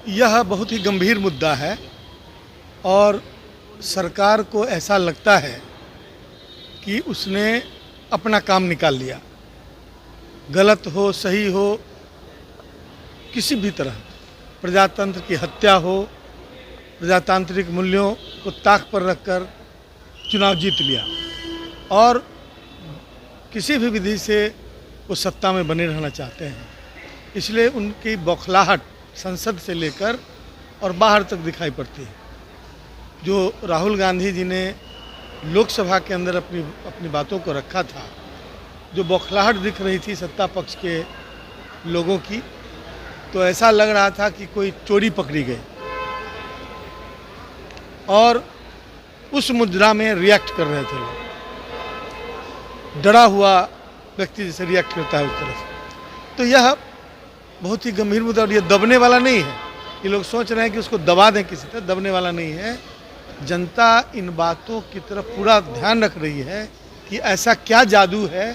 यह बहुत ही गंभीर मुद्दा है और सरकार को ऐसा लगता है कि उसने अपना काम निकाल लिया। गलत हो सही हो, किसी भी तरह प्रजातंत्र की हत्या हो, प्रजातांत्रिक मूल्यों को ताक पर रखकर चुनाव जीत लिया और किसी भी विधि से वो सत्ता में बने रहना चाहते हैं। इसलिए उनकी बौखलाहट संसद से लेकर और बाहर तक दिखाई पड़ती है। जो राहुल गांधी जी ने लोकसभा के अंदर अपनी बातों को रखा था, जो बौखलाहट दिख रही थी सत्ता पक्ष के लोगों की, तो ऐसा लग रहा था कि कोई चोरी पकड़ी गई और उस मुद्रा में रिएक्ट कर रहे थे लोग। डरा हुआ व्यक्ति जैसे रिएक्ट करता है उस तरह से। तो यह बहुत ही गंभीर मुद्दा और ये दबने वाला नहीं है। ये लोग सोच रहे हैं कि उसको दबा दें किसी तरह, दबने वाला नहीं है। जनता इन बातों की तरफ पूरा ध्यान रख रही है कि ऐसा क्या जादू है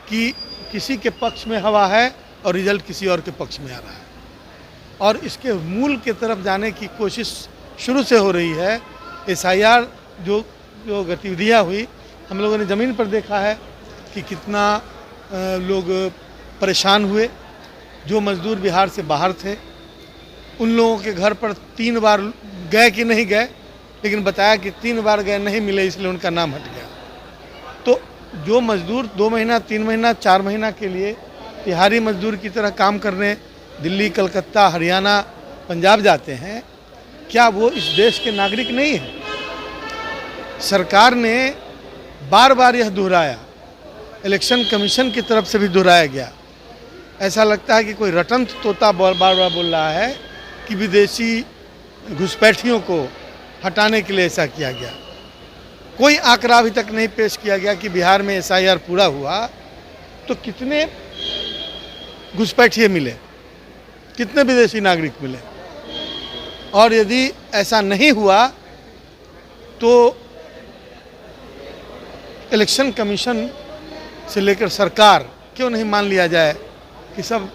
कि किसी के पक्ष में हवा है और रिजल्ट किसी और के पक्ष में आ रहा है। और इसके मूल की तरफ जाने की कोशिश शुरू से हो रही है। SIR जो गतिविधियाँ हुई, हम लोगों ने ज़मीन पर देखा है कि कितना लोग परेशान हुए। जो मजदूर बिहार से बाहर थे, उन लोगों के घर पर 3 बार गए कि नहीं गए, लेकिन बताया कि 3 बार गए, नहीं मिले, इसलिए उनका नाम हट गया। तो जो मजदूर 2 महीना 3 महीना 4 महीना के लिए तिहारी मजदूर की तरह काम करने दिल्ली, कलकत्ता, हरियाणा, पंजाब जाते हैं, क्या वो इस देश के नागरिक नहीं हैं? सरकार ने बार बार यह दोहराया, इलेक्शन कमीशन की तरफ से भी दोहराया गया। ऐसा लगता है कि कोई रटंत तोता बार बार बोल रहा है कि विदेशी घुसपैठियों को हटाने के लिए ऐसा किया गया। कोई आंकड़ा अभी तक नहीं पेश किया गया कि बिहार में SIR पूरा हुआ तो कितने घुसपैठिए मिले, कितने विदेशी नागरिक मिले। और यदि ऐसा नहीं हुआ तो इलेक्शन कमीशन से लेकर सरकार क्यों नहीं मान लिया जाए कि सब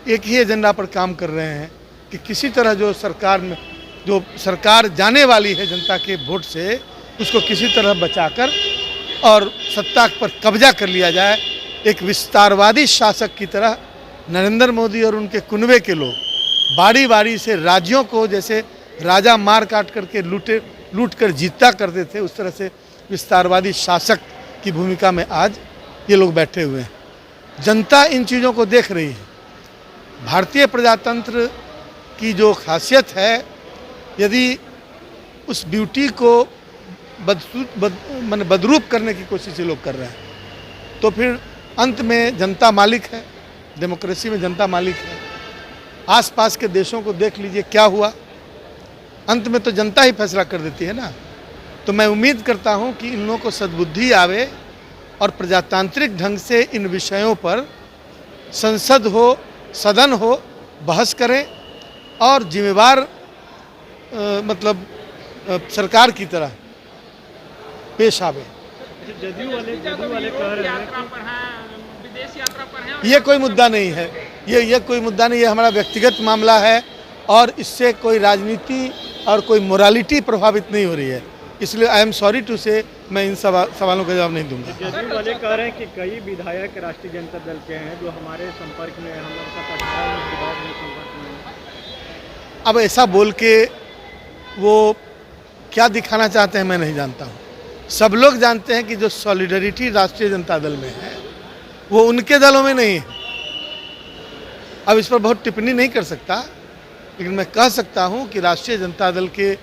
एक ही एजेंडा पर काम कर रहे हैं कि किसी तरह जो सरकार जाने वाली है जनता के वोट से, उसको किसी तरह बचाकर और सत्ता पर कब्जा कर लिया जाए। एक विस्तारवादी शासक की तरह नरेंद्र मोदी और उनके कुनबे के लोग बारी बारी से राज्यों को जैसे राजा मार काट करके लूट कर जीता करते थे, उस तरह से विस्तारवादी शासक की भूमिका में आज ये लोग बैठे हुए हैं। जनता इन चीज़ों को देख रही है। भारतीय प्रजातंत्र की जो खासियत है, यदि उस ब्यूटी को बदरूप करने की कोशिश ये लोग कर रहे हैं, तो फिर अंत में जनता मालिक है। डेमोक्रेसी में जनता मालिक है। आसपास के देशों को देख लीजिए क्या हुआ, अंत में तो जनता ही फैसला कर देती है ना। तो मैं उम्मीद करता हूं कि इन लोगों को सद्बुद्धि आवे और प्रजातांत्रिक ढंग से इन विषयों पर संसद हो, सदन हो, बहस करें और जिम्मेवार सरकार की तरह पेश आवे। जदयू वाले कह रहे हैं कि विदेश यात्रा पर हैं। ये कोई मुद्दा नहीं है, ये कोई मुद्दा नहीं है। हमारा व्यक्तिगत मामला है और इससे कोई राजनीति और कोई मोरालिटी प्रभावित नहीं हो रही है। इसलिए आई एम सॉरी टू से मैं इन सवालों का जवाब नहीं दूंगा। जदयू वाले कह रहे हैं कि कई विधायक राष्ट्रीय जनता दल के हैं जो हमारे संपर्क में, हम लोग साथ 18 विधायक में संपर्क में। अब ऐसा बोल के वो क्या दिखाना चाहते हैं मैं नहीं जानता हूँ। सब लोग जानते हैं कि जो सॉलिडरिटी राष्ट्रीय जनता दल में है वो उनके दलों में नहीं है। अब इस पर बहुत टिप्पणी नहीं कर सकता, लेकिन मैं कह सकता हूँ कि राष्ट्रीय जनता दल के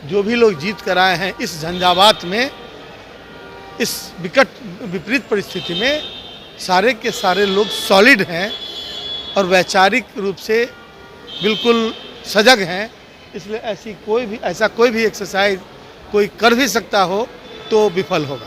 जो भी लोग जीत कर आए हैं इस झंझावात में, इस विपरीत परिस्थिति में, सारे के सारे लोग सॉलिड हैं और वैचारिक रूप से बिल्कुल सजग हैं। इसलिए ऐसा कोई भी एक्सरसाइज कोई कर भी सकता हो तो विफल होगा।